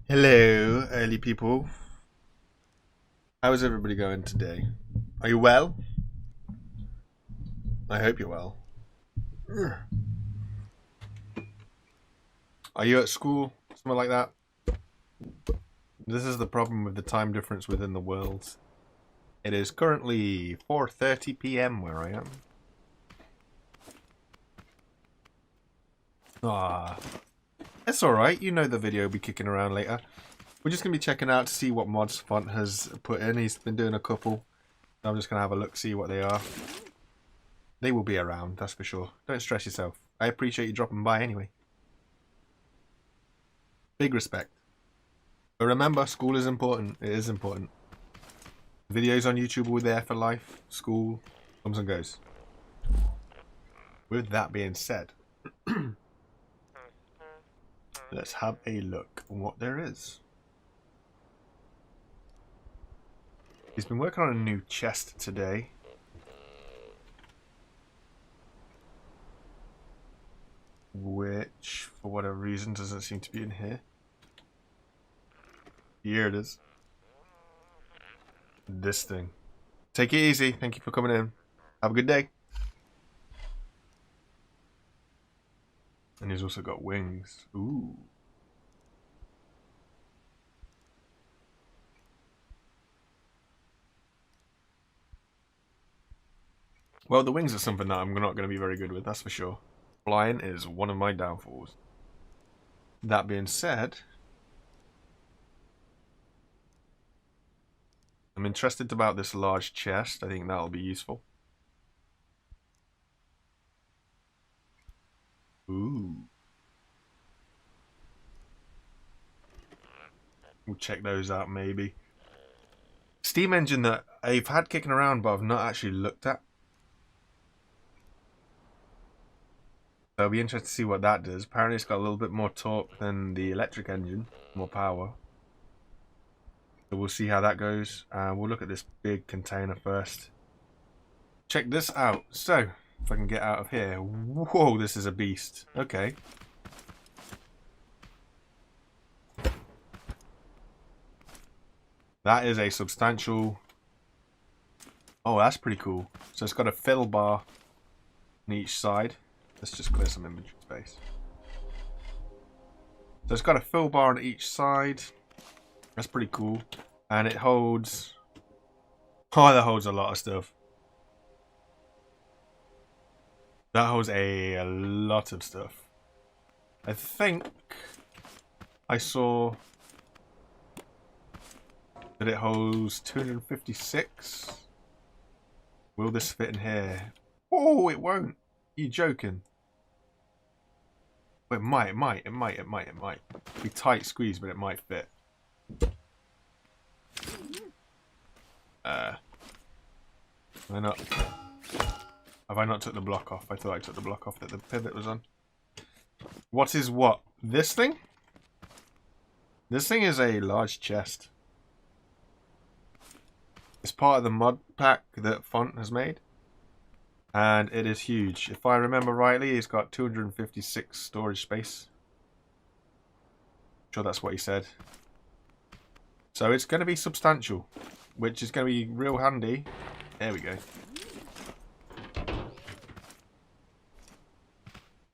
Hello, early people. How is everybody going today? Are you well? I hope you're well. Are you at school? Something like that? This is the problem with the time difference within the worlds. It is currently 4:30 p.m. where I am. Ah, it's alright. You know the video will be kicking around later. We're just going to be checking out to see what mods Font has put in. He's been doing a couple. I'm just going to have a look, see what they are. They will be around, that's for sure. Don't stress yourself. I appreciate you dropping by anyway. Big respect. But remember, school is important. It is important. Videos on YouTube will be there for life. School comes and goes. With that being said, let's have a look at what there is. He's been working on a new chest today. Which, for whatever reason, doesn't seem to be in here. Here it is. This thing. Take it easy. Thank you for coming in. Have a good day. And he's also got wings. Ooh. Well, the wings are something that I'm not going to be very good with, that's for sure. Flying is one of my downfalls. That being said, I'm interested about this large chest. I think that'll be useful. Ooh. We'll check those out maybe. Steam engine that I've had kicking around but I've not actually looked at. So I'll be interested to see what that does. Apparently it's got a little bit more torque than the electric engine. More power. So we'll see how that goes. We'll look at this big container first. Check this out. So, if I can get out of here. Whoa, this is a beast. Okay. That is a substantial... Oh, that's pretty cool. So it's got a fill bar on each side. Let's just clear some inventory space. So it's got a fill bar on each side. That's pretty cool. And it holds... Oh, that holds a lot of stuff. That holds a lot of stuff. I think I saw that it holds 256. Will this fit in here? Oh, it won't. Are you joking? Well, it might. Be tight squeeze, but it might fit. Why not? Have I not took the block off? I thought I took the block off that the pivot was on. What is what? This thing? This thing is a large chest. It's part of the mod pack that Font has made. And it is huge. If I remember rightly, it's got 256 storage space. I'm sure that's what he said. So it's going to be substantial, which is going to be real handy. There we go.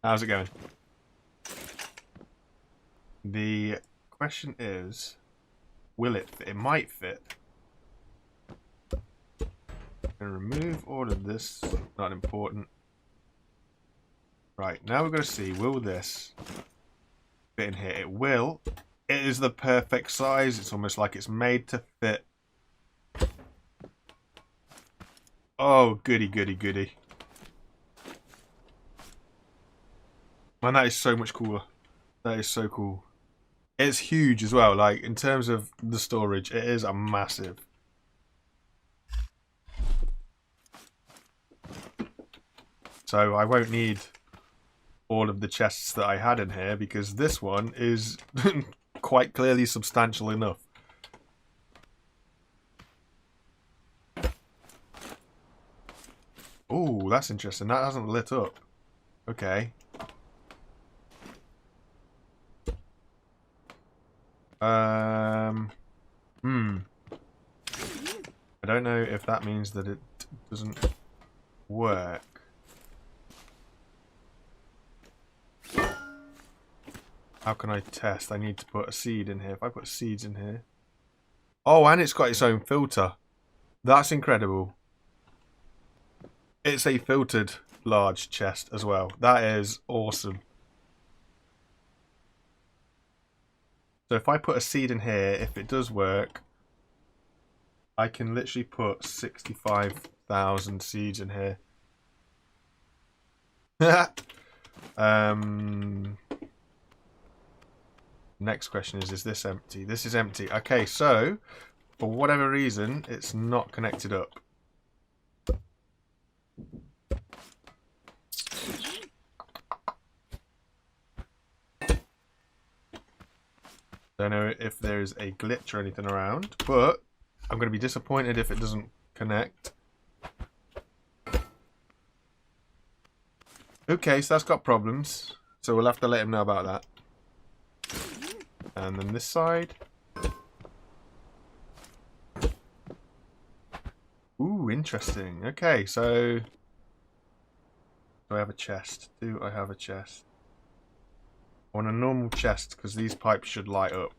How's it going? The question is, will it fit? It might fit. And remove all of this. Not important. Right, now we're going to see, will this fit in here? It will. It is the perfect size. It's almost like it's made to fit. Oh, goody, goody, goody. Man, that is so much cooler. That is so cool. It's huge as well. Like, in terms of the storage, it is a massive. So I won't need all of the chests that I had in here because this one is quite clearly substantial enough. Oh, that's interesting. That hasn't lit up. Okay. I don't know if that means that it doesn't work. How can I test? I need to put a seed in here. If I put seeds in here... Oh, and it's got its own filter. That's incredible. It's a filtered large chest as well. That is awesome. So if I put a seed in here, if it does work, I can literally put 65,000 seeds in here. Next question is this empty? This is empty. Okay, so for whatever reason, it's not connected up. Don't know if there's a glitch or anything around, but I'm going to be disappointed if it doesn't connect. Okay, so that's got problems. So we'll have to let him know about that. And then this side. Ooh, interesting. Okay, so... Do I have a chest? Do I have a chest? I want a normal chest, because these pipes should light up.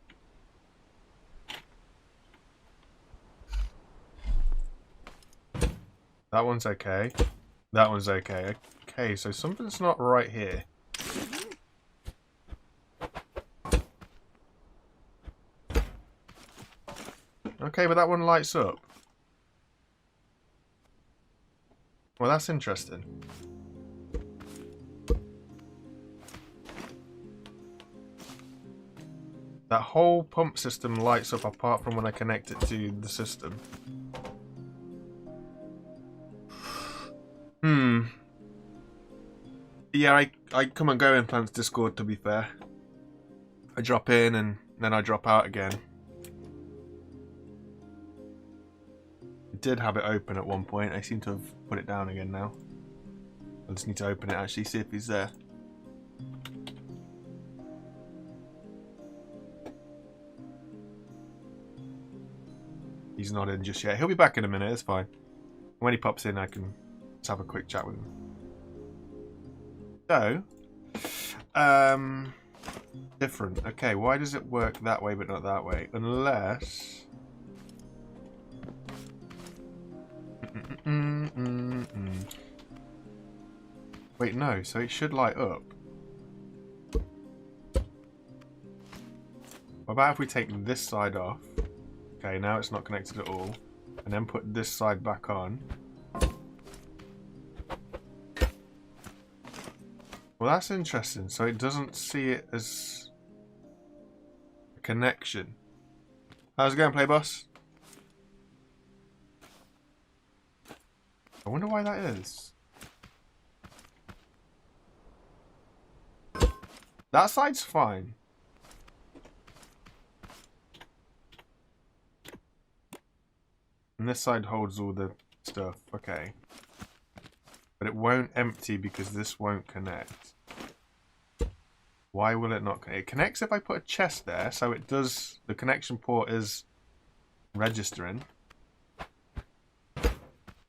That one's okay. That one's okay. Okay, so something's not right here. Okay, but that one lights up. Well, that's interesting. That whole pump system lights up apart from when I connect it to the system. Yeah, I come and go in Plants Discord, to be fair. I drop in and then I drop out again. I did have it open at one point. I seem to have put it down again now. I just need to open it actually, see if he's there. He's not in just yet. He'll be back in a minute, it's fine. When he pops in, I can just have a quick chat with him. So, different. Okay, why does it work that way but not that way? Unless... Wait, no, so it should light up. What about if we take this side off? Okay, now it's not connected at all. And then put this side back on. Well, that's interesting. So it doesn't see it as a connection. How's it going, Play Boss? I wonder why that is. That side's fine. And this side holds all the stuff. Okay. But it won't empty because this won't connect. Why will it not connect? It connects if I put a chest there, so it does... The connection port is registering.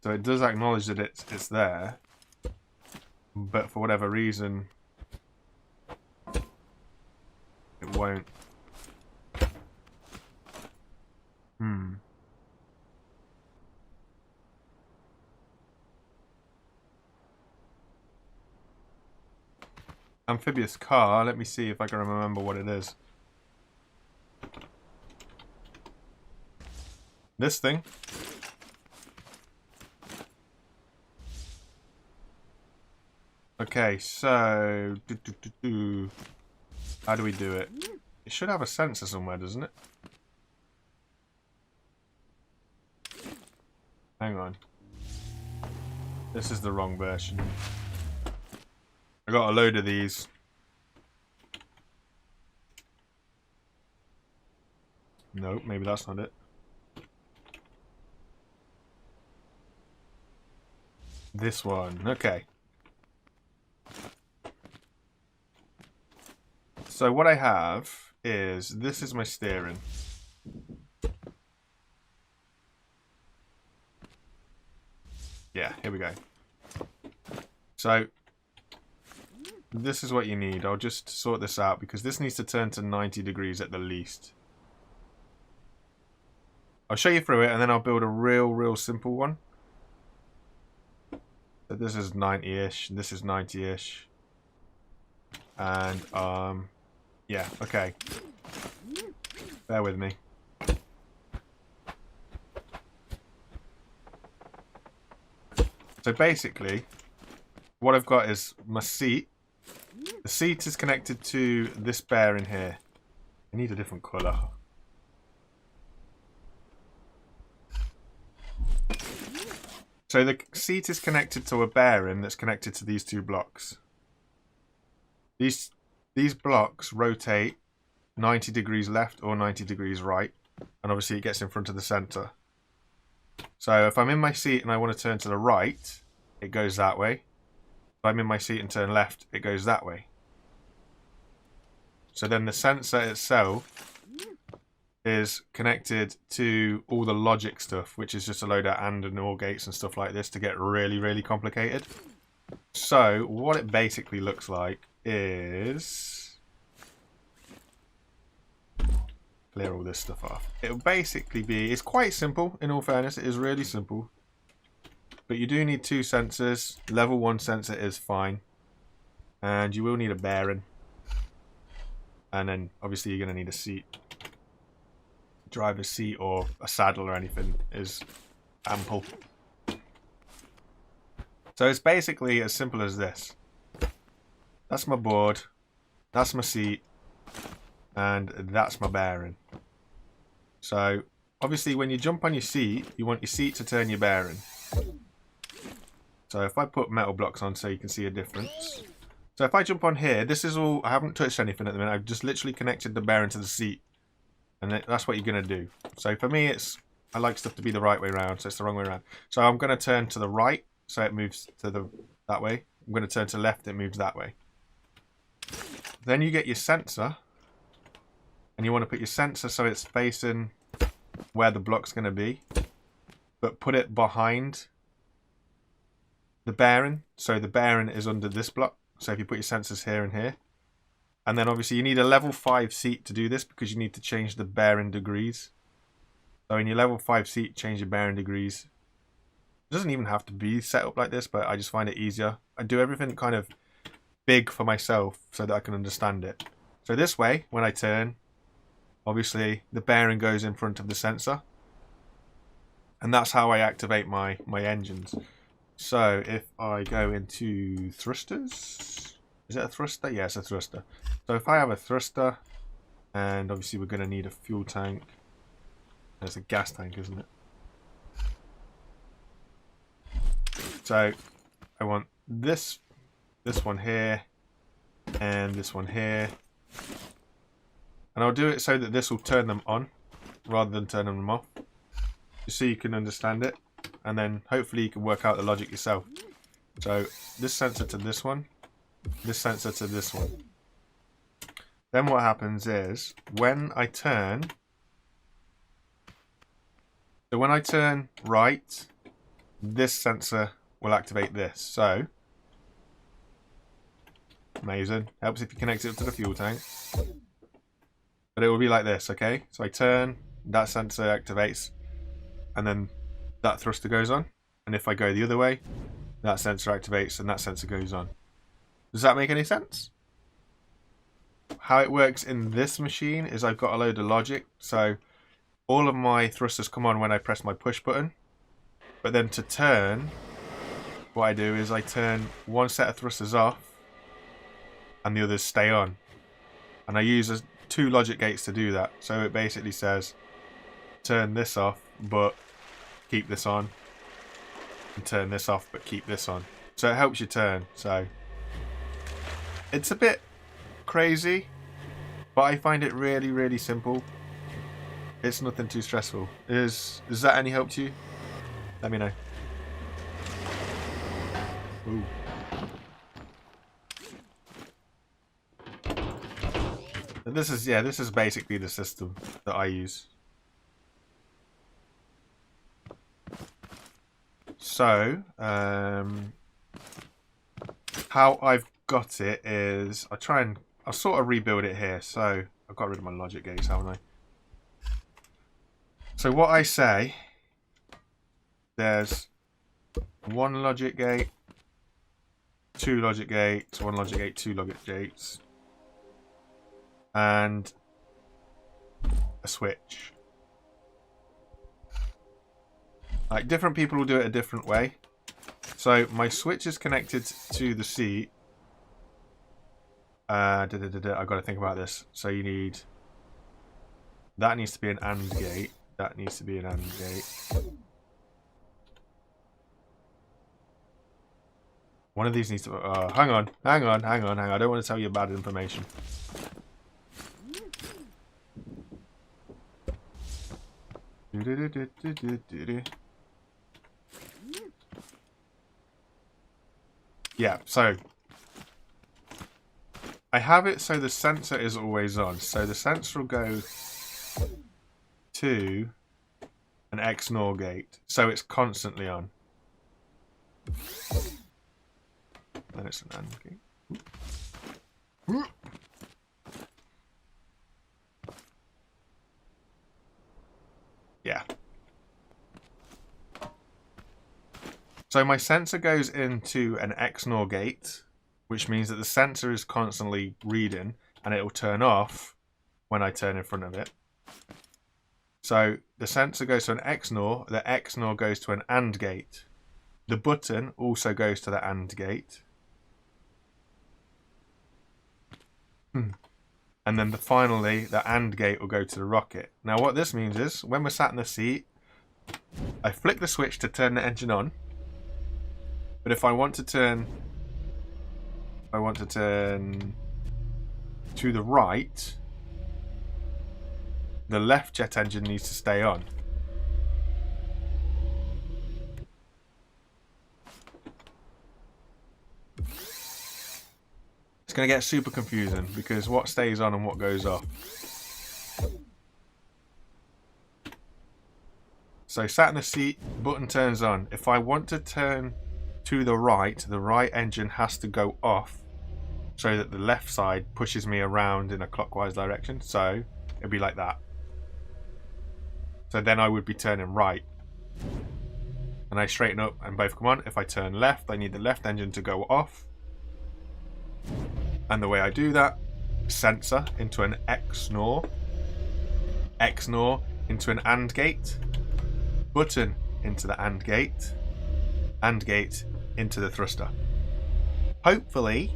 So it does acknowledge that it's there. But for whatever reason... It won't. Amphibious car. Let me see if I can remember what it is. This thing. Okay, so... How do we do it? It should have a sensor somewhere, doesn't it? Hang on. This is the wrong version. I got a load of these. No, maybe that's not it. This one. Okay. So what I have is, this is my steering. Yeah, here we go. So this is what you need. I'll just sort this out because this needs to turn to 90 degrees at the least. I'll show you through it and then I'll build a real simple one. So this is 90-ish, this is 90-ish. And yeah, okay. Bear with me. So basically, what I've got is my seat. The seat is connected to this bearing here. I need a different colour. So the seat is connected to a bearing that's connected to these two blocks. These blocks rotate 90 degrees left or 90 degrees right, and obviously it gets in front of the centre. So if I'm in my seat and I want to turn to the right, it goes that way. If I'm in my seat and turn left, it goes that way. So then the sensor itself is connected to all the logic stuff, which is just a load of AND and OR gates and stuff like this to get really complicated. So what it basically looks like is... clear all this stuff off. It'll basically be... it's quite simple, in all fairness. It is really simple. But you do need two sensors. Level 1 sensor is fine. And you will need a bearing. And then, obviously, you're going to need a seat. Driver's seat or a saddle or anything is ample. So it's basically as simple as this. That's my board. That's my seat. And that's my bearing. So, obviously, when you jump on your seat, you want your seat to turn your bearing. So if I put metal blocks on so you can see a difference. So if I jump on here, this is all, I haven't touched anything at the minute. I've just literally connected the bearing to the seat. And that's what you're going to do. So for me, I like stuff to be the right way around, so it's the wrong way around. So I'm going to turn to the right, so it moves to that way. I'm going to turn to the left, it moves that way. Then you get your sensor. And you want to put your sensor so it's facing where the block's going to be. But put it behind the bearing. So the bearing is under this block. So if you put your sensors here and here. And then obviously you need a level 5 seat to do this because you need to change the bearing degrees. So in your level 5 seat, change your bearing degrees. It doesn't even have to be set up like this, but I just find it easier. I do everything kind of big for myself so that I can understand it. So this way, when I turn, obviously the bearing goes in front of the sensor. And that's how I activate my engines. So if I go into thrusters... is it a thruster? Yeah, it's a thruster. So if I have a thruster, and obviously we're going to need a fuel tank. There's a gas tank, isn't it? So I want this one here, and this one here. And I'll do it so that this will turn them on, rather than turning them off. Just so you can understand it. And then hopefully you can work out the logic yourself. So this sensor to this one. This sensor to this one. Then what happens is when I turn right, this sensor will activate this. So amazing. Helps if you connect it up to the fuel tank. But it will be like this, okay? So I turn, that sensor activates, and then that thruster goes on. And if I go the other way, that sensor activates and that sensor goes on. Does that make any sense? How it works in this machine is I've got a load of logic. So all of my thrusters come on when I press my push button. But then to turn, what I do is I turn one set of thrusters off and the others stay on. And I use two logic gates to do that. So it basically says turn this off but keep this on. And turn this off but keep this on. So it helps you turn. So it's a bit crazy, but I find it really simple. It's nothing too stressful. Is that any help to you? Let me know. Ooh. But this is basically the system that I use. So, how I've got it is I'll sort of rebuild it here. So I've got rid of my logic gates, haven't I? So what I say, there's one logic gate, two logic gates, one logic gate, two logic gates, and a switch. Like, different people will do it a different way. So my switch is connected to the seat. I've got to think about this. So you need... that needs to be an AND gate. That needs to be an AND gate. One of these needs to... hang on. I don't want to tell you bad information. Yeah, so I have it so the sensor is always on. So the sensor will go to an XNOR gate. So it's constantly on. Then it's an AND gate. Yeah. So my sensor goes into an XNOR gate, which means that the sensor is constantly reading, and it will turn off when I turn in front of it. So the sensor goes to an XNOR, the XNOR goes to an AND gate. The button also goes to the AND gate. And then finally, the AND gate will go to the rocket. Now what this means is, when we're sat in the seat, I flick the switch to turn the engine on. But if I want to turn to the right, the left jet engine needs to stay on. It's going to get super confusing because what stays on and what goes off. So sat in the seat, button turns on. If I want to turn to the right engine has to go off so that the left side pushes me around in a clockwise direction. So it'd be like that. So then I would be turning right. And I straighten up and both come on. If I turn left, I need the left engine to go off. And the way I do that, sensor into an XNOR, XNOR into an AND gate, button into the AND gate into the thruster. Hopefully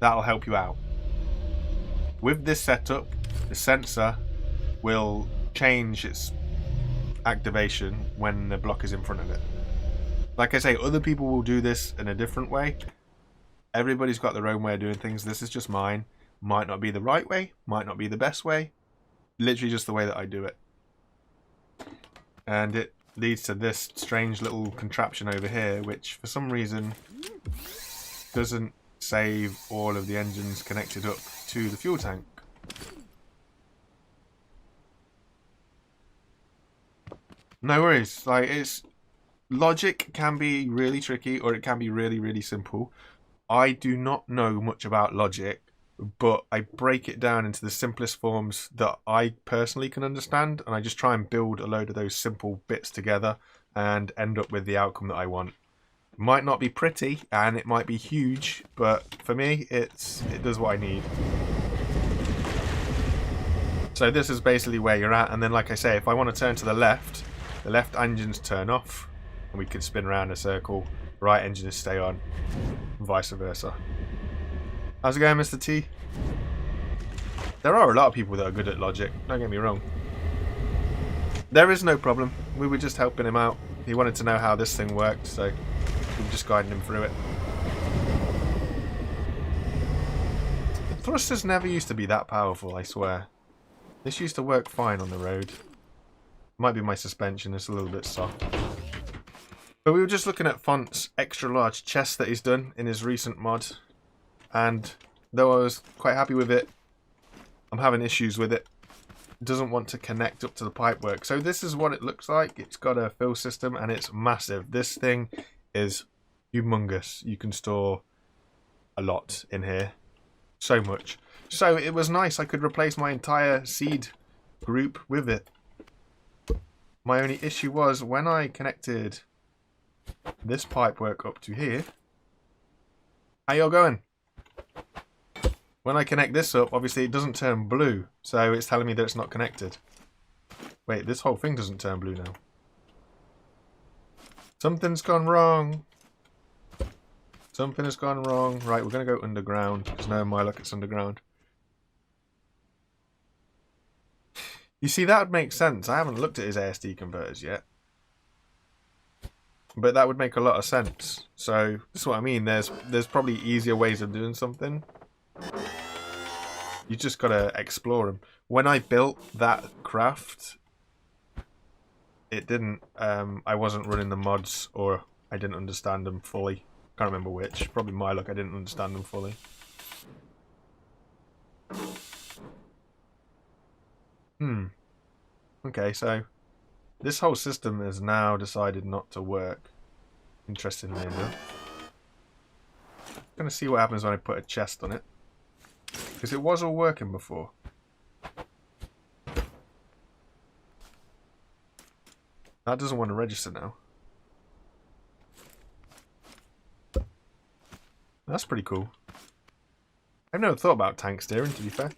that'll help you out. With this setup, the sensor will change its activation when the block is in front of it. Like I say, other people will do this in a different way. Everybody's got their own way of doing things. This is just mine. Might not be the right way, might not be the best way. Literally just the way that I do it. And it leads to this strange little contraption over here, which for some reason doesn't save all of the engines connected up to the fuel tank. No worries. Like, it's logic can be really tricky or it can be really, really simple. I do not know much about logic, but I break it down into the simplest forms that I personally can understand, and I just try and build a load of those simple bits together and end up with the outcome that I want. It might not be pretty and it might be huge, but for me it does what I need. So this is basically where you're at, and then like I say, if I want to turn to the left engines turn off and we can spin around in a circle, right engines stay on, and vice versa. How's it going, Mr. T? There are a lot of people that are good at logic, don't get me wrong. There is no problem. We were just helping him out. He wanted to know how this thing worked, so we were just guiding him through it. Thrusters never used to be that powerful, I swear. This used to work fine on the road. Might be my suspension, it's a little bit soft. But we were just looking at Font's extra large chest that he's done in his recent mod. And though I was quite happy with it, I'm having issues with it. It doesn't want to connect up to the pipework. So this is what it looks like. It's got a fill system and it's massive. This thing is humongous. You can store a lot in here. So much. So it was nice. I could replace my entire seed group with it. My only issue was when I connected this pipework up to here. How y'all going? When I connect this up, obviously it doesn't turn blue. So it's telling me that it's not connected. Wait, this whole thing doesn't turn blue now. Something's gone wrong. Something has gone wrong. Right, we're going to go underground. Because no, my luck, it's underground. You see, that would make sense. I haven't looked at his ASD converters yet. But that would make a lot of sense. So, this is what I mean. There's probably easier ways of doing something. You just got to explore them. When I built that craft, it didn't... I wasn't running the mods, or I didn't understand them fully. Can't remember which. Probably my luck, I didn't understand them fully. Okay, so this whole system has now decided not to work. Interestingly enough. I'm going to see what happens when I put a chest on it. Because it was all working before. That doesn't want to register now. That's pretty cool. I've never thought about tank steering, to be fair.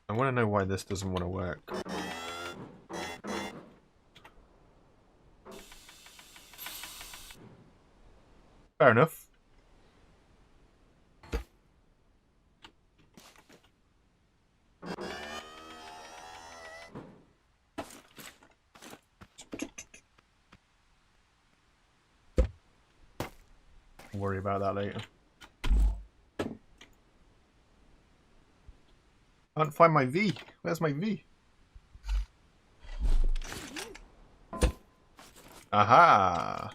I want to know why this doesn't want to work. Fair enough. Worry about that later. I can't find my V. Where's my V? Aha!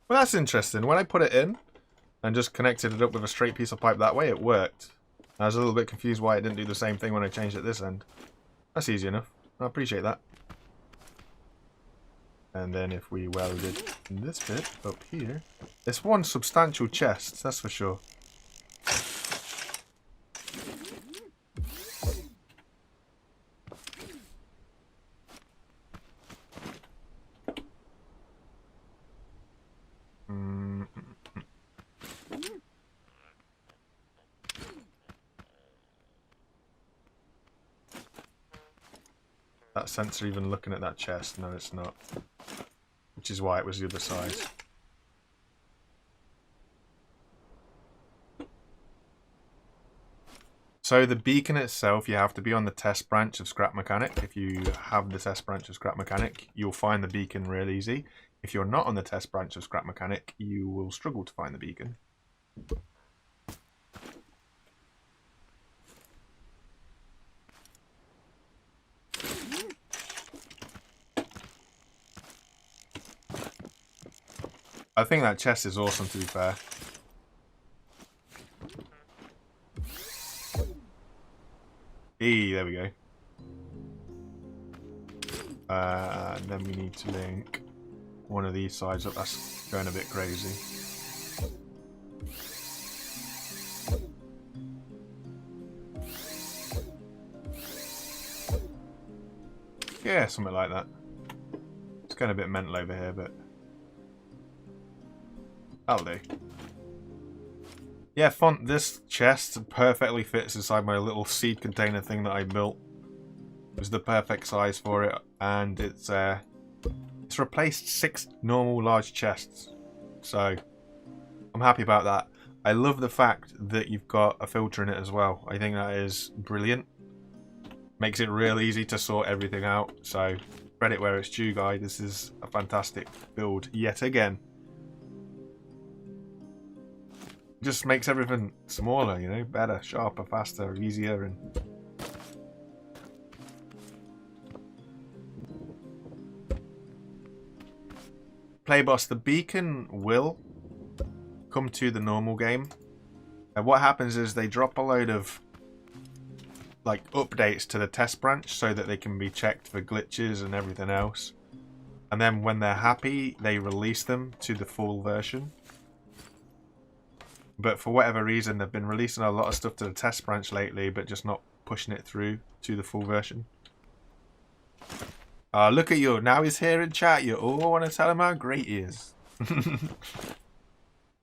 Well, that's interesting. When I put it in and just connected it up with a straight piece of pipe that way, it worked. I was a little bit confused why it didn't do the same thing when I changed it this end. That's easy enough. I appreciate that. And then if we welded this bit up here, it's one substantial chest, that's for sure. That sensor even looking at that chest? No, it's not. Which is why it was the other side. So the beacon itself, you have to be on the test branch of Scrap Mechanic. If you have the test branch of Scrap Mechanic, you'll find the beacon real easy. If you're not on the test branch of Scrap Mechanic, you will struggle to find the beacon. I think that chest is awesome, to be fair. There we go. And then we need to link one of these sides up. That's going a bit crazy. Yeah, something like that. It's going a bit mental over here, but that'll do. Yeah, this chest perfectly fits inside my little seed container thing that I built. It was the perfect size for it, and it's replaced 6 normal large chests. So I'm happy about that. I love the fact that you've got a filter in it as well. I think that is brilliant. Makes it real easy to sort everything out. So credit where it's due, guys. This is a fantastic build yet again. Just makes everything smaller, you know, better, sharper, faster, easier, and Playboss, the beacon will come to the normal game. And what happens is they drop a load of like updates to the test branch so that they can be checked for glitches and everything else. And then when they're happy, they release them to the full version. But for whatever reason, they've been releasing a lot of stuff to the test branch lately, but just not pushing it through to the full version. Look at you. Now he's here in chat. You all want to tell him how great he is.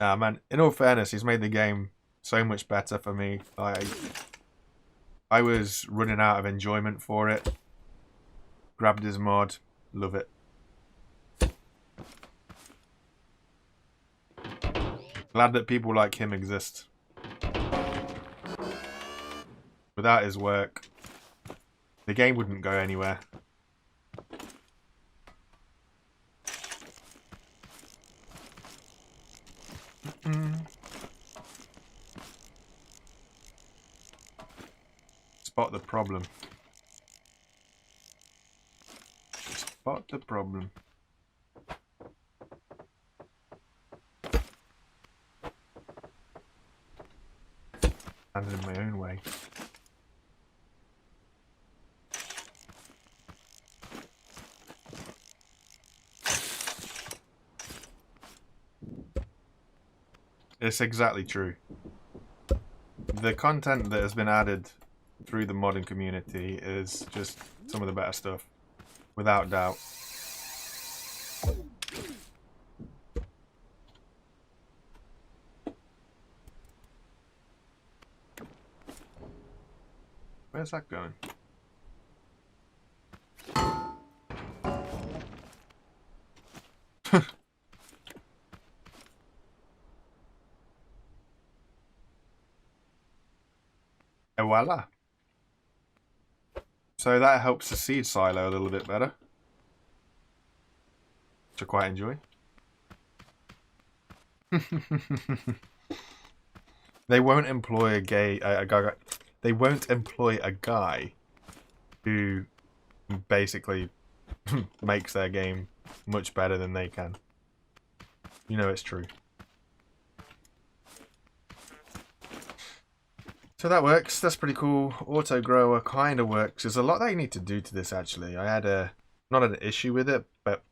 Man, in all fairness, he's made the game so much better for me. I was running out of enjoyment for it. Grabbed his mod. Love it. Glad that people like him exist. Without his work, the game wouldn't go anywhere. Spot the problem. Spot the problem. And in my own way. It's exactly true. The content that has been added through the modding community is just some of the better stuff, without doubt. Where's that going? And voila. So that helps the seed silo a little bit better, which I quite enjoy. They won't employ a guy. They won't employ a guy who basically makes their game much better than they can. You know it's true. So that works. That's pretty cool. Auto grower kind of works. There's a lot that you need to do to this actually. I had not an issue with it, but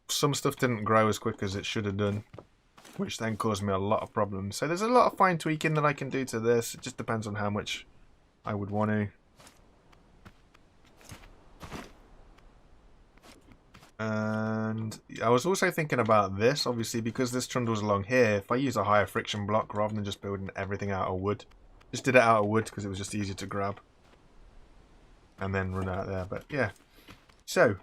some stuff didn't grow as quick as it should have done, which then caused me a lot of problems. So there's a lot of fine tweaking that I can do to this. It just depends on how much I would want to. And I was also thinking about this, obviously, because this trundles along here. If I use a higher friction block rather than just building everything out of wood. Just did it out of wood because it was just easier to grab. And then run out there, but yeah. So.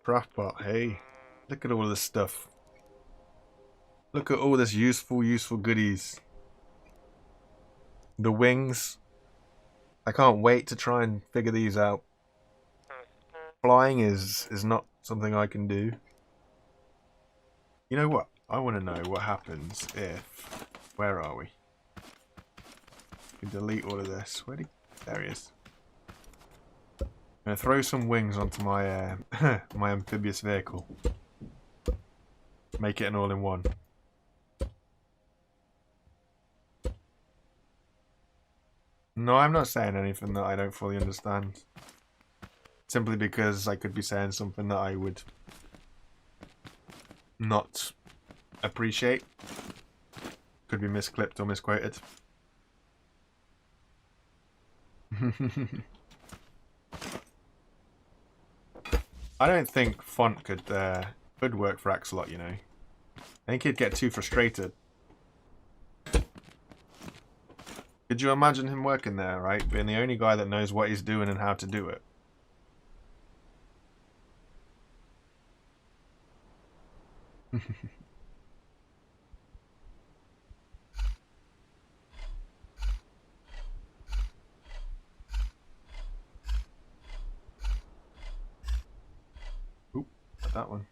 Craftbot, hey. Look at all this stuff. Look at all this useful goodies. The wings. I can't wait to try and figure these out. Flying is not something I can do. You know what? I want to know what happens if... Where are we? We can delete all of this. There he is. I'm going to throw some wings onto my my amphibious vehicle. Make it an all-in-one. No, I'm not saying anything that I don't fully understand. Simply because I could be saying something that I would not appreciate. Could be misclipped or misquoted. I don't think font could work for Axolot, you know. I think he'd get too frustrated. Could you imagine him working there, right? Being the only guy that knows what he's doing and how to do it. Oop, that one.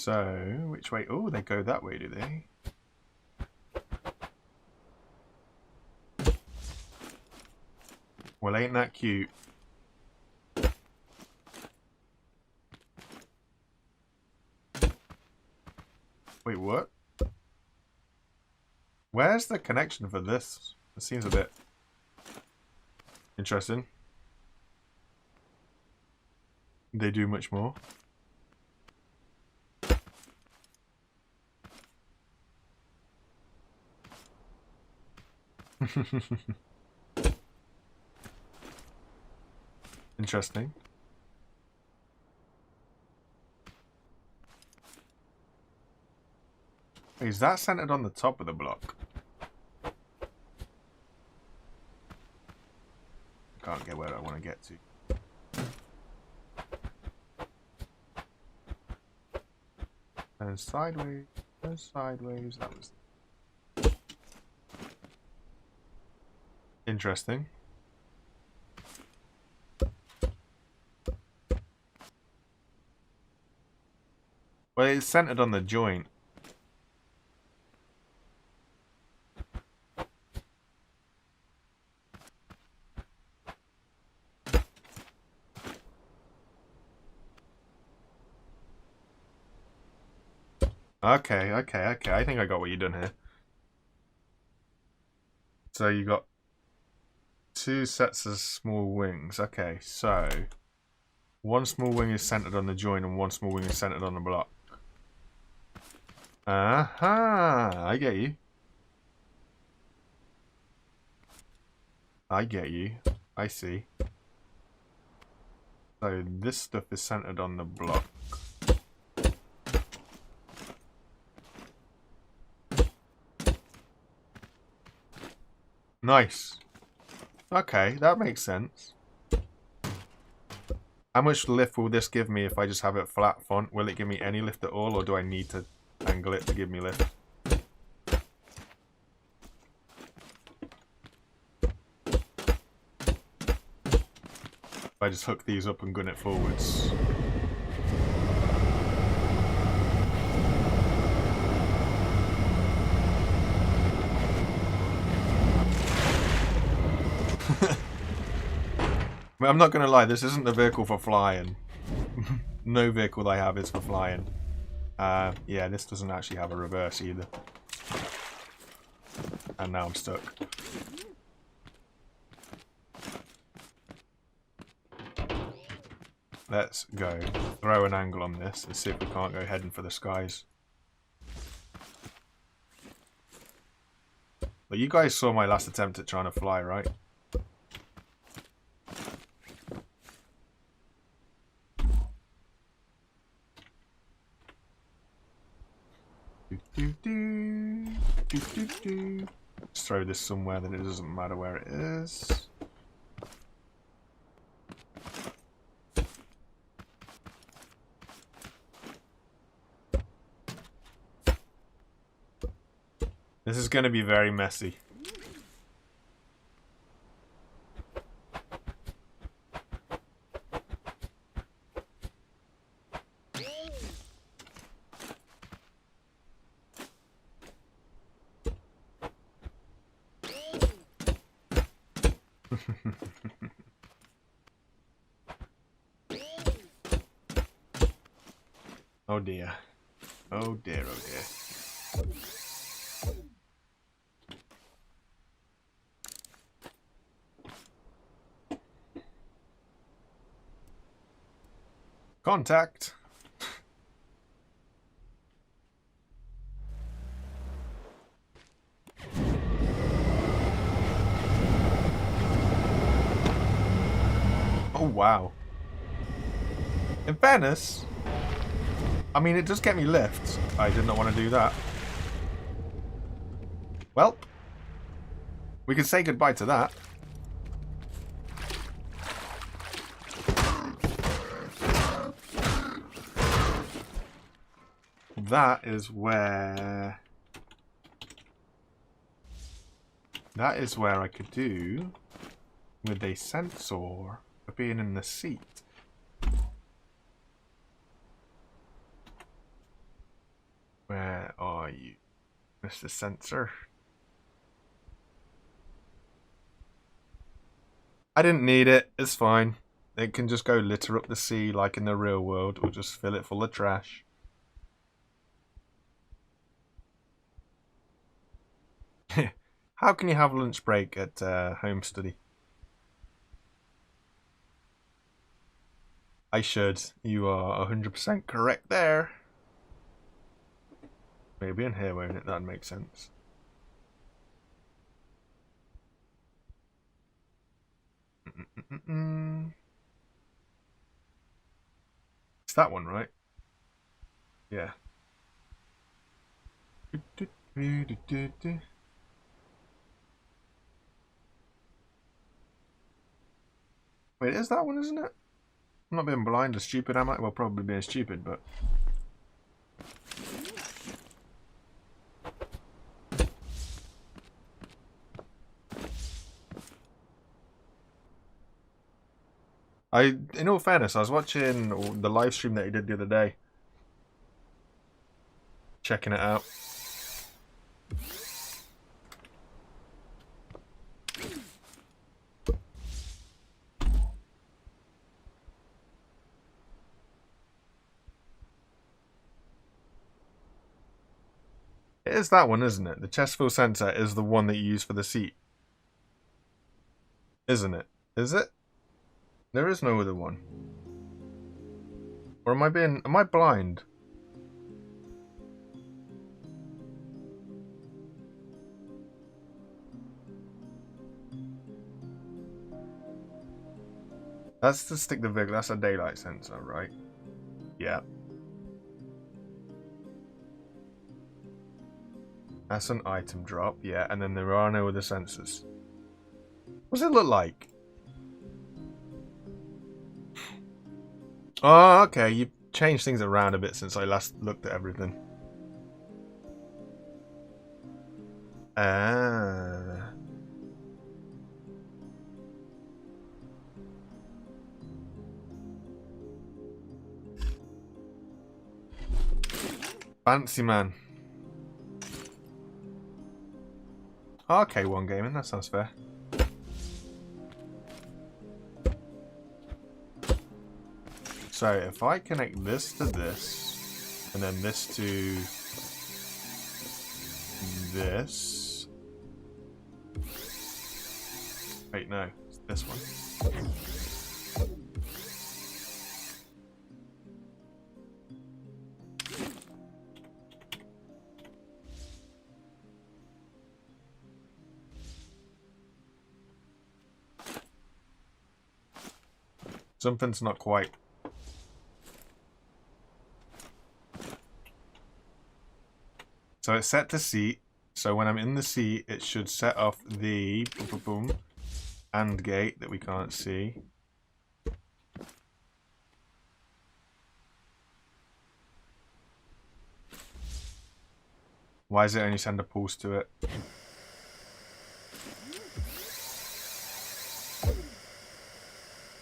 So, which way? Oh, they go that way, do they? Well, ain't that cute? Wait, what? Where's the connection for this? It seems a bit interesting. They do much more. Interesting. Is that centered on the top of the block? Can't get where I want to get to. And sideways, and sideways. That was interesting. Well, it's centered on the joint. Okay. I think I got what you've done here. So you got two sets of small wings. Okay, so one small wing is centered on the joint and one small wing is centered on the block. Aha! I get you. I get you. I see. So this stuff is centered on the block. Nice. Okay, that makes sense. How much lift will this give me if I just have it flat font? Will it give me any lift at all, or do I need to angle it to give me lift? If I just hook these up and gun it forwards. I'm not going to lie, this isn't the vehicle for flying. No vehicle I have is for flying. Yeah, this doesn't actually have a reverse either. And now I'm stuck. Let's go throw an angle on this and see if we can't go heading for the skies. But you guys saw my last attempt at trying to fly, right? Let's throw this somewhere that it doesn't matter where it is. This is going to be very messy. Oh dear. Oh dear, oh dear. Contact. Oh wow. In fairness, I mean, it does get me lift. I did not want to do that. Well, we can say goodbye to that. That is where I could do with a sensor for being in the seat. you, Mr. Sensor? I didn't need it. It's fine. It can just go litter up the sea like in the real world, or just fill it full of trash. How can you have lunch break at home study? I should. You are 100% correct there. Maybe in here, won't it? That'd make sense. It's that one, right? Yeah. Wait, is that one, isn't it? I'm not being blind or stupid, am I? Well, probably being stupid, but... in all fairness, I was watching the live stream that he did the other day. Checking it out. It is that one, isn't it? The chest fill sensor is the one that you use for the seat. Isn't it? Is it? There is no other one. Or am I blind? That's to stick the vehicle, that's a daylight sensor, right? Yeah. That's an item drop, yeah, and then there are no other sensors. What does it look like? Oh, okay, you've changed things around a bit since I last looked at everything. Ah. Fancy man. Okay, one gaming, that sounds fair. So if I connect this to this, and then this to this. Wait, no, it's this one. Something's not quite. So it's set to seat. So when I'm in the seat, it should set off the boom, boom, boom, AND gate that we can't see. Why does it only send a pulse to it?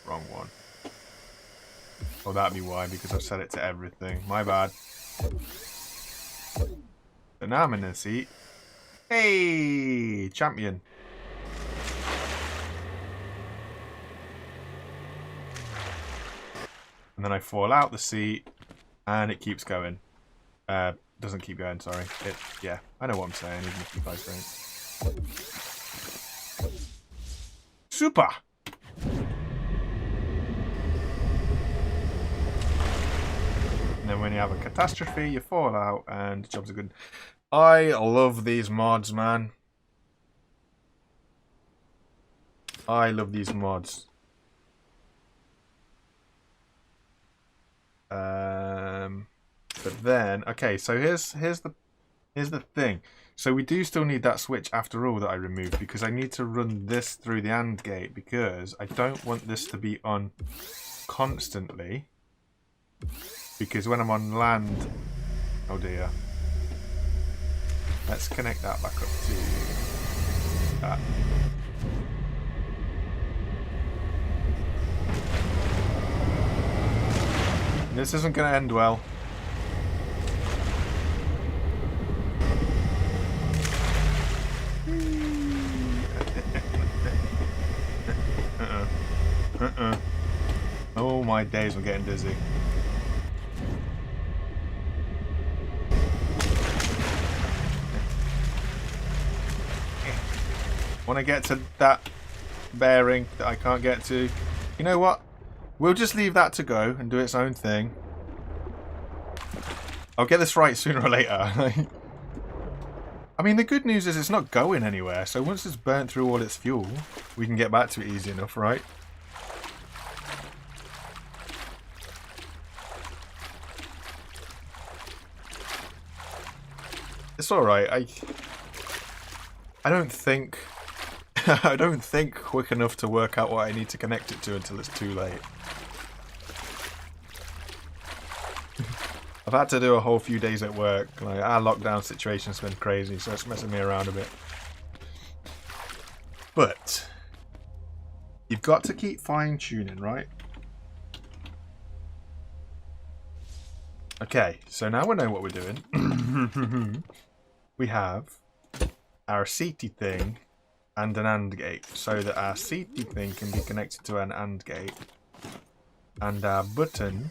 Wrong one. Oh, that'd be why, because I've set it to everything. My bad. But now I'm in the seat. Hey, champion. And then I fall out the seat, and it keeps going. Doesn't keep going, sorry. Yeah, I know what I'm saying, even if you guys don't. Super! And then when you have a catastrophe, you fall out, and jobs are good. I love these mods, man. I love these mods. But then, okay, so here's the thing. So we do still need that switch after all that I removed, because I need to run this through the AND gate, because I don't want this to be on constantly. Because when I'm on land, oh dear. Let's connect that back up to that. This isn't going to end well. my days were getting dizzy. Want to get to that bearing that I can't get to? You know what? We'll just leave that to go and do its own thing. I'll get this right sooner or later. I mean, the good news is it's not going anywhere, so once it's burnt through all its fuel, we can get back to it easy enough, right? It's alright. I don't think I don't think quick enough to work out what I need to connect it to until it's too late. I've had to do a whole few days at work. Like, our lockdown situation's been crazy, so it's messing me around a bit. But you've got to keep fine-tuning, right? Okay, so now we know what we're doing. We have our CT thing and an AND gate, so that our CT thing can be connected to an AND gate, and our button,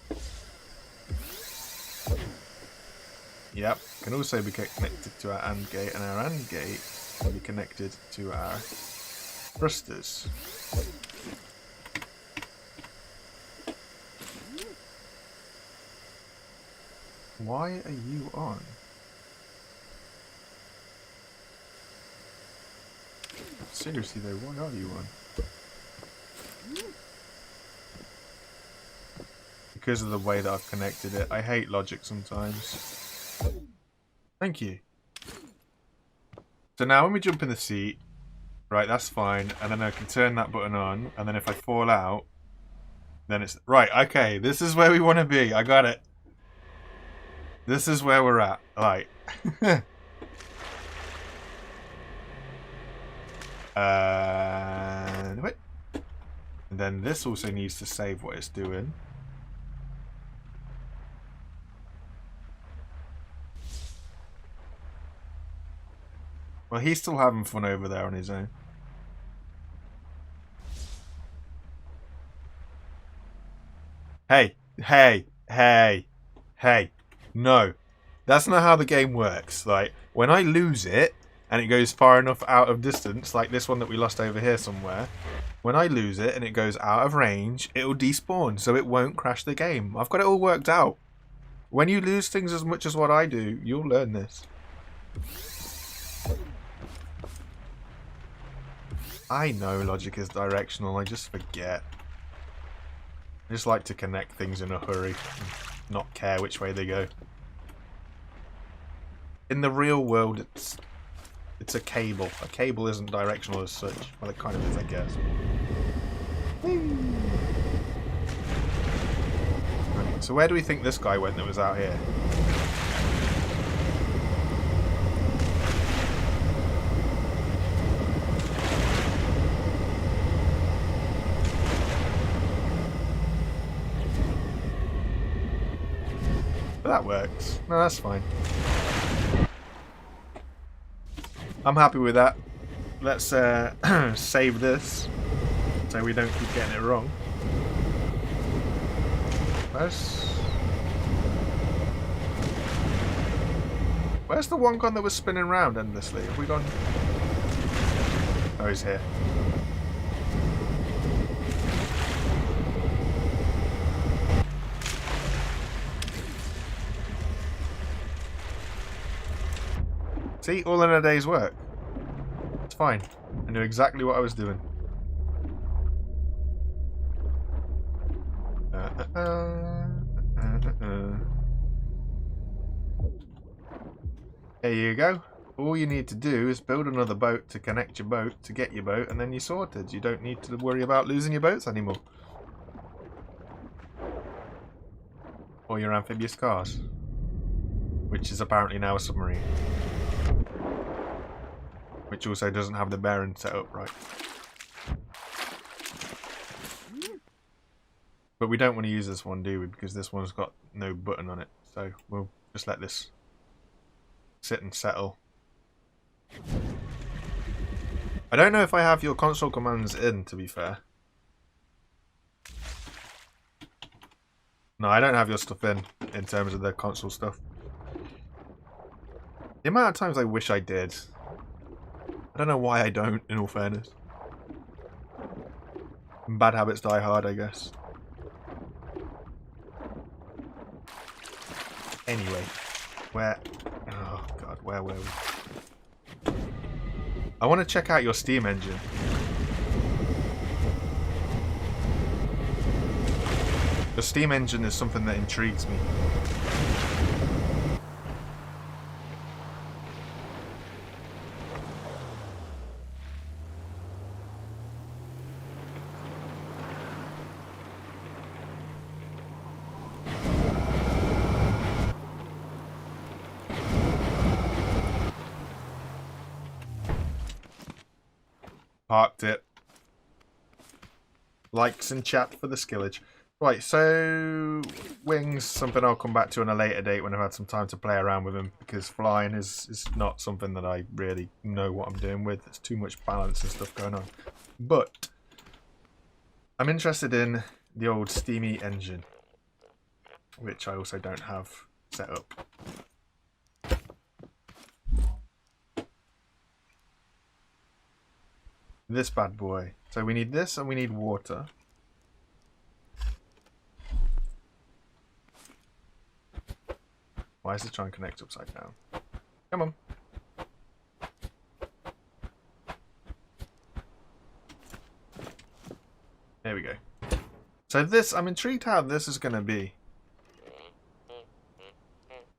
yep, can also be connected to our AND gate, and our AND gate can be connected to our thrusters. Why are you on? Seriously though, why are you on? Because of the way that I've connected it. I hate logic sometimes. Thank you. So now when we jump in the seat, right, that's fine, and then I can turn that button on, and then if I fall out, then it's... Right, okay, this is where we want to be. I got it. This is where we're at. Right. Wait. And then this also needs to save what it's doing. Well, he's still having fun over there on his own. Hey, hey, hey, hey. No. That's not how the game works. Like, when I lose it, and it goes far enough out of distance, like this one that we lost over here somewhere, when I lose it and it goes out of range, it'll despawn, so it won't crash the game. I've got it all worked out. When you lose things as much as what I do, you'll learn this. I know logic is directional, I just forget. I just like to connect things in a hurry, and not care which way they go. In the real world, it's a cable. A cable isn't directional as such. Well, it kind of is, I guess. Right, so where do we think this guy went that was out here? But that works. No, that's fine. I'm happy with that. Let's save this so we don't keep getting it wrong. Where's the one gun that was spinning around endlessly? Have we gone? Oh, he's here. See, all in a day's work. It's fine. I knew exactly what I was doing. There you go. All you need to do is build another boat to connect your boat to get your boat, and then you're sorted. You don't need to worry about losing your boats anymore. Or your amphibious cars. Which is apparently now a submarine. Which also doesn't have the bearing set up right. But we don't want to use this one, do we? Because this one's got no button on it. So we'll just let this sit and settle. I don't know if I have your console commands in, to be fair. No, I don't have your stuff in terms of the console stuff. The amount of times I wish I did. I don't know why I don't, in all fairness. Bad habits die hard, I guess. Anyway, where... Oh, God, where were we? I want to check out your Steam engine. The Steam engine is something that intrigues me. Parked it. Likes in chat for the skillage. Right, so wings, something I'll come back to on a later date when I've had some time to play around with them, because flying is not something that I really know what I'm doing with. There's too much balance and stuff going on. But I'm interested in the old Steamy engine, which I also don't have set up. This bad boy. So we need this and we need water. Why is it trying to connect upside down? Come on. There we go. So this, I'm intrigued how this is going to be.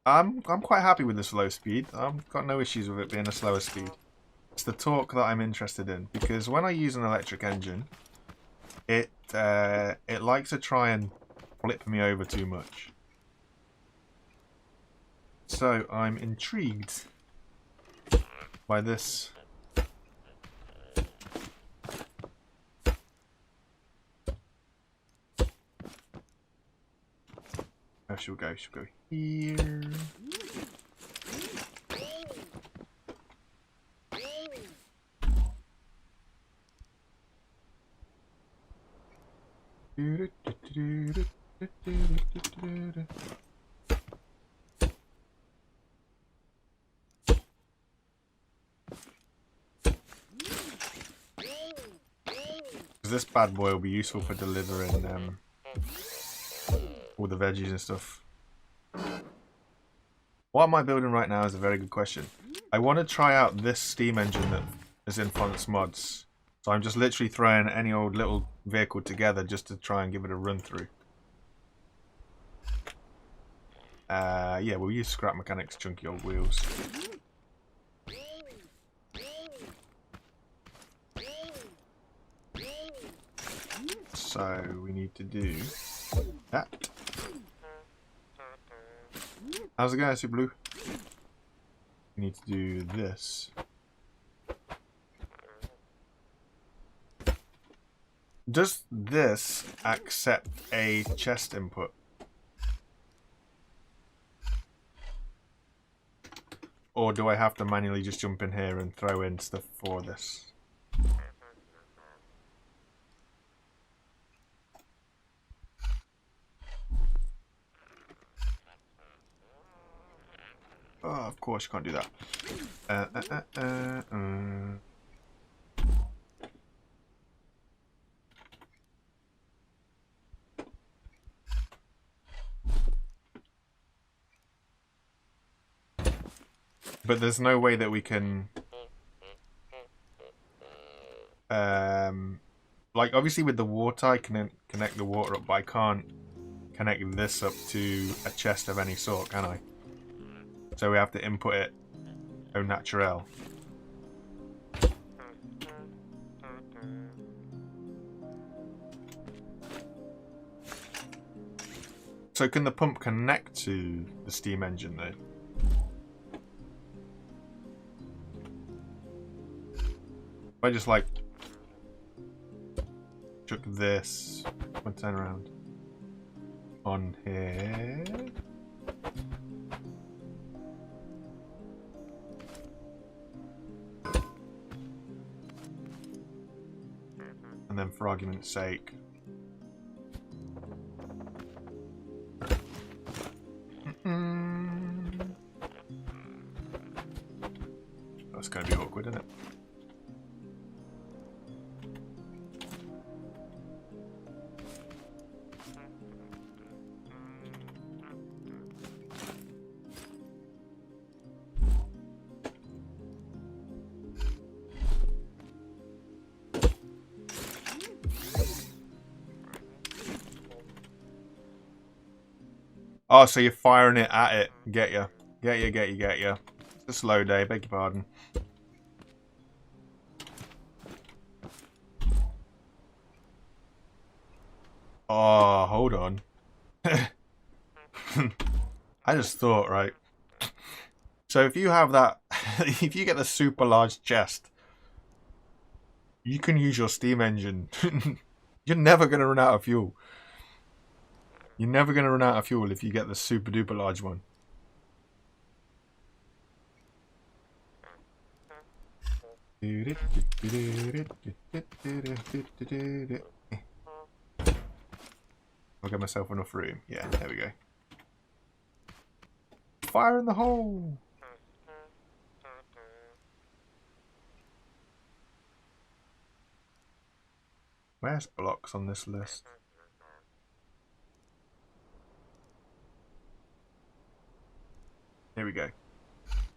I'm quite happy with the slow speed. I've got no issues with it being a slower speed. It's the torque that I'm interested in, because when I use an electric engine, it likes to try and flip me over too much. So I'm intrigued by this. Oh, she'll go here. This bad boy will be useful for delivering all the veggies and stuff. What am I building right now is a very good question. I want to try out this steam engine that is in Fonts Mods. So I'm just literally throwing any old little vehicle together just to try and give it a run through. Yeah, we'll use Scrap Mechanics chunky old wheels. So we need to do that. How's it going, Super Blue? We need to do this. Does this accept a chest input? Or do I have to manually just jump in here and throw in stuff for this? Oh, of course you can't do that. But there's no way that we can... like, obviously with the water, I can connect the water up, but I can't connect this up to a chest of any sort, can I? So we have to input it au naturel. So can the pump connect to the steam engine though? If I just like chuck this, one turn around on here. And then for argument's sake, That's going to be awkward, isn't it? Oh, so you're firing it at it. Get ya. Get ya. It's a slow day, beg your pardon. Oh, hold on. I just thought, right? So if you have that, if you get the super large chest, you can use your steam engine. You're never going to run out of fuel. You're never going to run out of fuel if you get the super duper large one. I'll get myself enough room. Yeah, there we go. Fire in the hole! Where's blocks on this list? Here we go.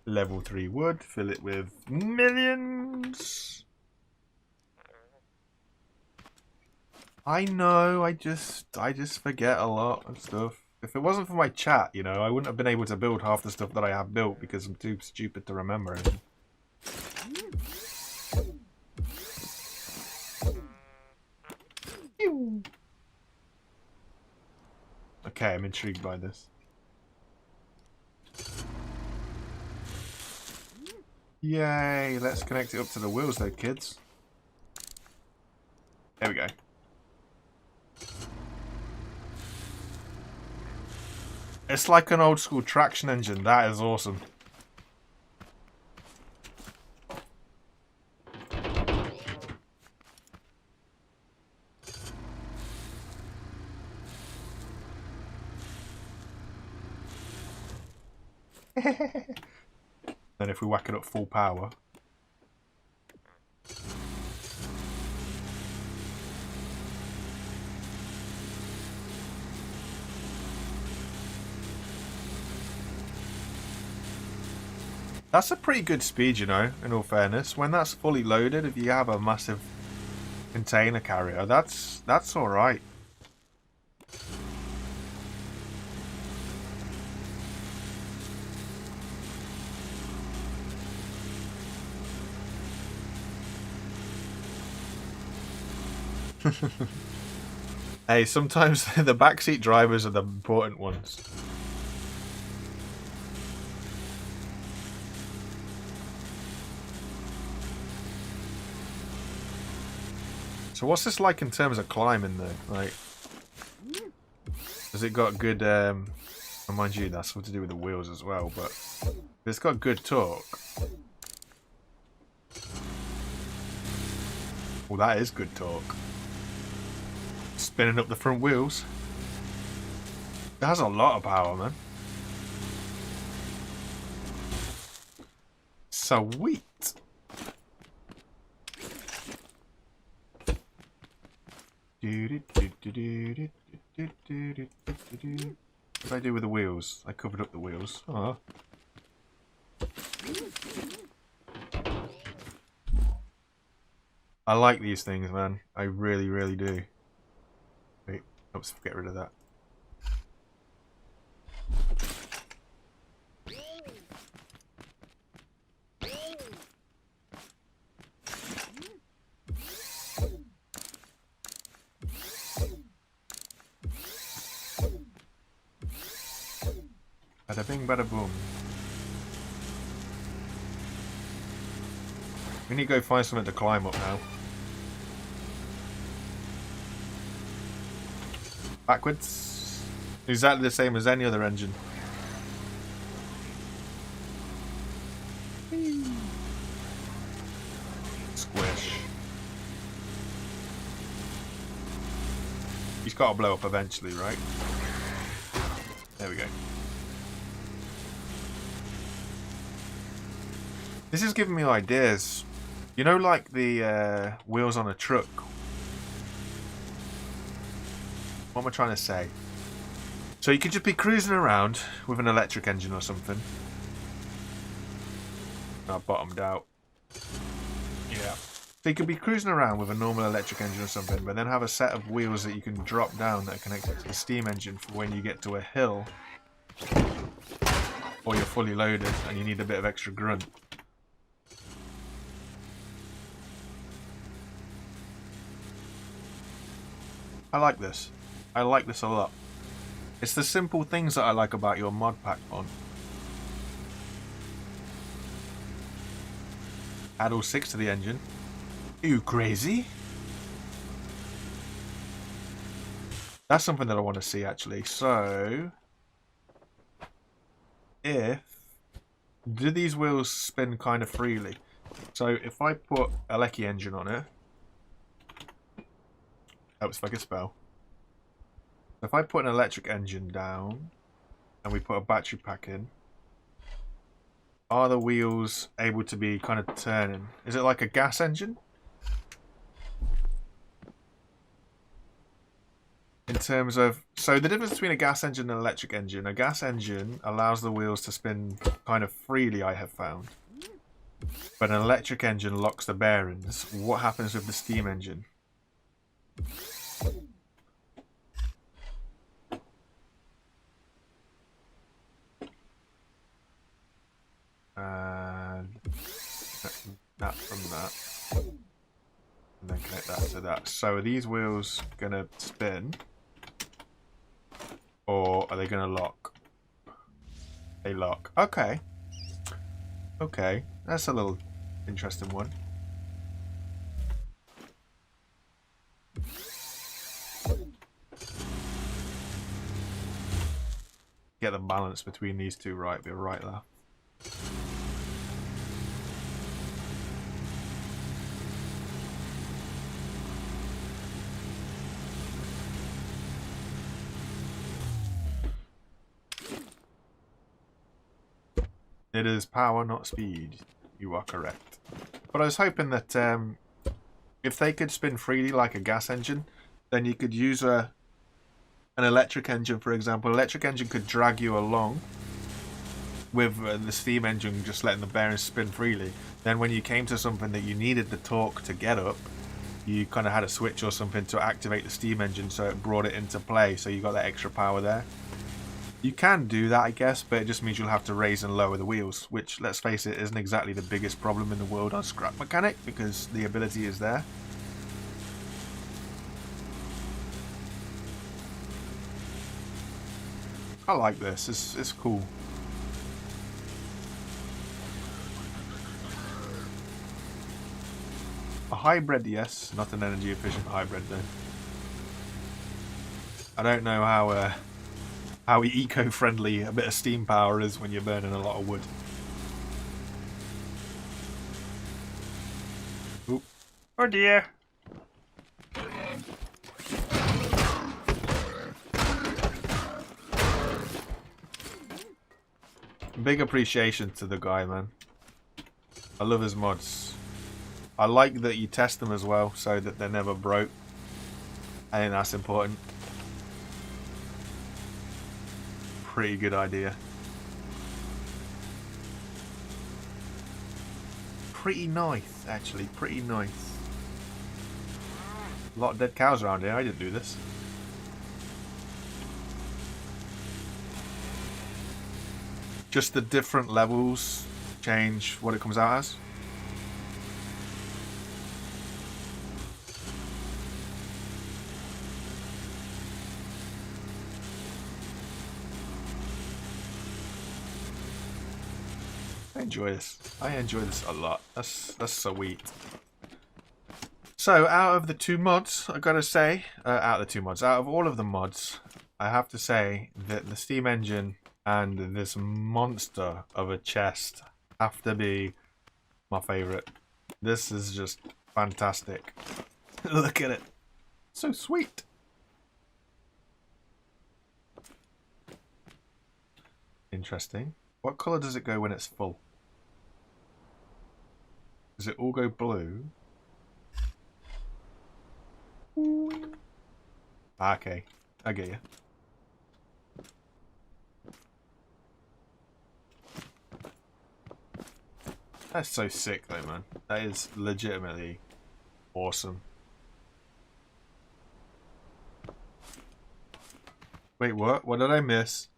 Level 3 wood. Fill it with millions! I know, I just forget a lot of stuff. If it wasn't for my chat, you know, I wouldn't have been able to build half the stuff that I have built because I'm too stupid to remember anything. Okay, I'm intrigued by this. Yay, let's connect it up to the wheels though, kids. There we go. It's like an old school traction engine. That is awesome. Then if we whack it up full power. That's a pretty good speed, you know, in all fairness. When that's fully loaded, if you have a massive container carrier, that's alright. Hey, sometimes the backseat drivers are the important ones. So what's this like in terms of climbing though? Like, has it got good, well, mind you, that's what to do with the wheels as well, but it's got good torque. Well, that is good torque. Spinning up the front wheels. It has a lot of power, man. Sweet. What did I do with the wheels? I covered up the wheels. Oh. I like these things, man. I really, really do. Wait, oops, get rid of that. Bada bing, bada boom. We need to go find something to climb up now. Backwards. Exactly the same as any other engine. Squish. He's got to blow up eventually, right? There we go. This is giving me ideas. You know, like the wheels on a truck. What am I trying to say? So you could just be cruising around with an electric engine or something. I bottomed out. Yeah. So you could be cruising around with a normal electric engine or something, but then have a set of wheels that you can drop down that are connected to the steam engine for when you get to a hill or you're fully loaded and you need a bit of extra grunt. I like this. I like this a lot. It's the simple things that I like about your mod pack mod. Add all 6 to the engine. You crazy? That's something that I want to see actually. So, do these wheels spin kind of freely? So if I put a Lecky engine on it, helps if I can spell. If I put an electric engine down and we put a battery pack in, are the wheels able to be kind of turning? Is it like a gas engine? In terms of, so the difference between a gas engine and an electric engine, a gas engine allows the wheels to spin kind of freely, I have found. But an electric engine locks the bearings. What happens with the steam engine? And that from that. And then connect that to that. So are these wheels going to spin? Or are they going to lock? They lock. Okay. Okay. That's a little interesting one. Get the balance between these two right. Be right there. It is power, not speed. You are correct. But I was hoping that if they could spin freely like a gas engine, then you could use an electric engine, for example. An electric engine could drag you along with the steam engine just letting the bearings spin freely. Then when you came to something that you needed the torque to get up, you kind of had a switch or something to activate the steam engine so it brought it into play, so you got that extra power there. You can do that, I guess, but it just means you'll have to raise and lower the wheels, which, let's face it, isn't exactly the biggest problem in the world on Scrap Mechanic, because the ability is there. I like this. It's cool. A hybrid, yes. Not an energy efficient hybrid, though. I don't know how eco-friendly a bit of steam power is when you're burning a lot of wood. Oop. Oh dear. Big appreciation to the guy, man. I love his mods. I like that you test them as well, so that they're never broke. I think that's important. Pretty good idea. Pretty nice, actually. Pretty nice. A lot of dead cows around here. I didn't do this. Just the different levels change what it comes out as. I enjoy this. I enjoy this a lot. That's sweet. So, out of the two mods, I gotta say, out of all of the mods, I have to say that the steam engine and this monster of a chest have to be my favorite. This is just fantastic. Look at it. So sweet. Interesting. What color does it go when it's full? Does it all go blue? Okay, I get you. That's so sick though, man. That is legitimately awesome. Wait, what? What did I miss?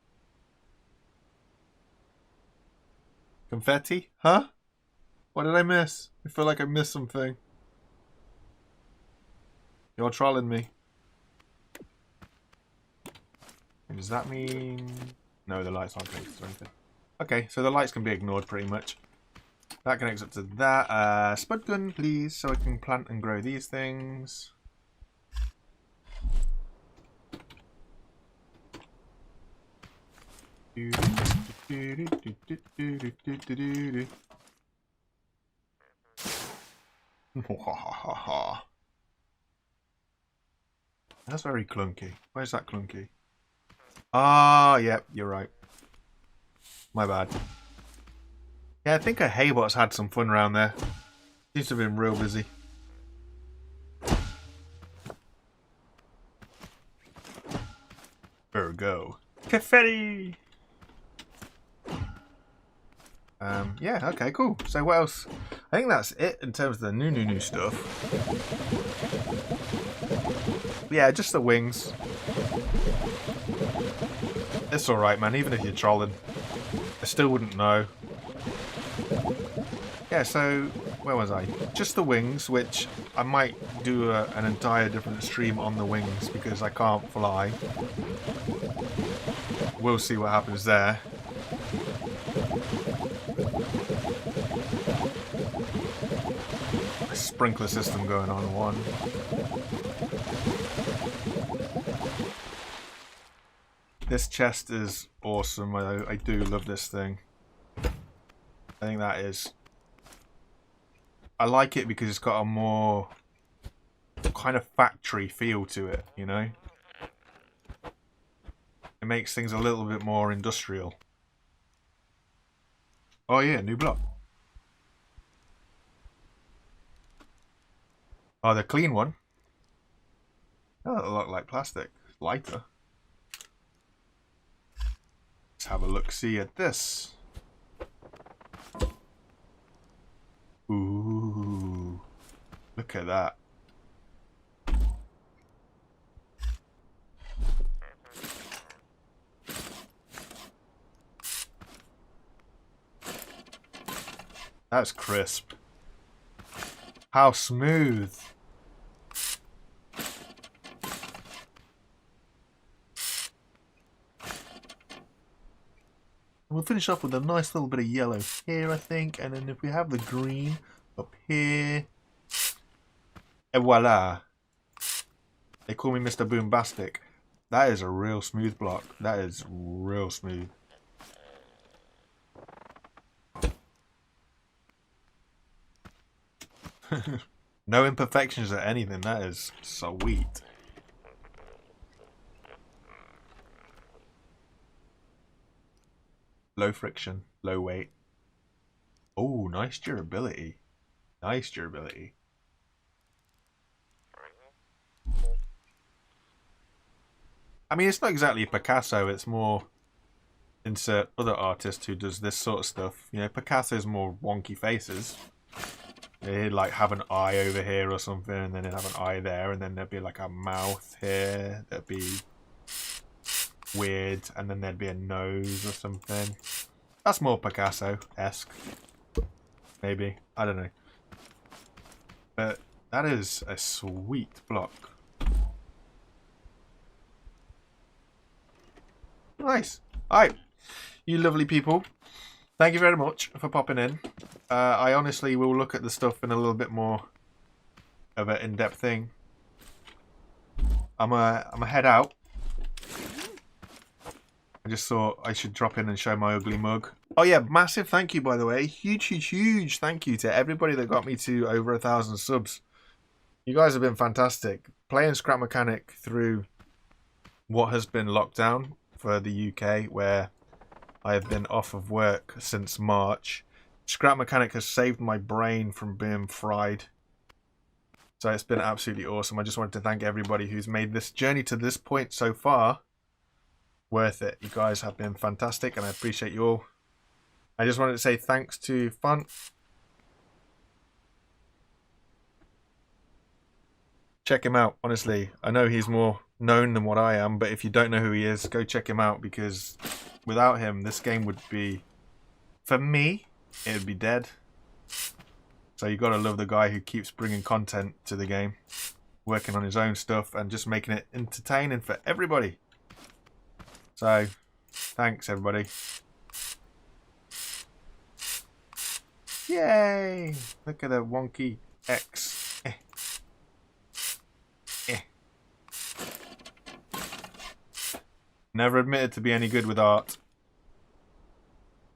Confetti? Huh? What did I miss? I feel like I missed something. You're trolling me. Does that mean... No, the lights aren't connected or anything. Okay, so the lights can be ignored pretty much. That connects up to that. Spud gun, please, so I can plant and grow these things. That's very clunky. Where's that clunky? Ah, yep, you're right. My bad. Yeah, I think a Haybot's had some fun around there. Seems to have been real busy. There we go. Confetti! Yeah, okay, cool. So what else? I think that's it in terms of the new stuff. Yeah, just the wings. It's alright, man, even if you're trolling. I still wouldn't know. Yeah, so where was I? Just the wings, which I might do an entire different stream on the wings because I can't fly. We'll see what happens there. Sprinkler system going on one. This chest is awesome. I do love this thing. I think that is... I like it because it's got a more kind of factory feel to it, you know? It makes things a little bit more industrial. Oh yeah, new block. Oh, the clean one. Oh, it look like plastic. Lighter. Let's have a look-see at this. Ooh. Look at that. That's crisp. How smooth. We'll finish off with a nice little bit of yellow here, I think, and then if we have the green up here, et voila. They call me Mr. Boombastic. That is a real smooth block. That is real smooth. No imperfections or anything. That is sweet. Low friction, low weight. Oh, nice durability. Nice durability. I mean, it's not exactly a Picasso. It's more insert other artist who does this sort of stuff. You know, Picasso's more wonky faces. He'd like have an eye over here or something, and then he'd have an eye there, and then there'd be like a mouth here that'd be weird, and then there'd be a nose or something. That's more Picasso-esque. Maybe. I don't know. But that is a sweet block. Nice. Alright. You lovely people. Thank you very much for popping in. I honestly will look at the stuff in a little bit more of an in-depth thing. I'm a head out. I just thought I should drop in and show my ugly mug. Oh yeah, massive thank you, by the way. Huge thank you to everybody that got me to over 1,000 subs. You guys have been fantastic. Playing Scrap Mechanic through what has been lockdown for the UK, where I have been off of work since March, Scrap Mechanic has saved my brain from being fried. So it's been absolutely awesome. I just wanted to thank everybody who's made this journey to this point so far worth it. You guys have been fantastic and I appreciate you all. I just wanted to say thanks to Fun. Check him out, honestly. I know he's more known than what I am, but if you don't know who he is, go check him out, because without him, this game would be, for me, it would be dead. So you gotta love the guy who keeps bringing content to the game, working on his own stuff and just making it entertaining for everybody. So, thanks everybody. Yay! Look at the wonky X. Never admitted to be any good with art.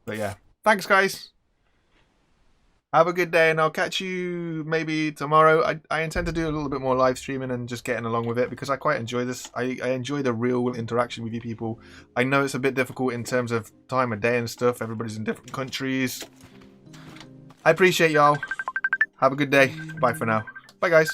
But yeah. Thanks, guys. Have a good day, and I'll catch you maybe tomorrow. I intend to do a little bit more live streaming and just getting along with it, because I quite enjoy this. I enjoy the real interaction with you people. I know it's a bit difficult in terms of time of day and stuff. Everybody's in different countries. I appreciate y'all. Have a good day. Bye for now. Bye, guys.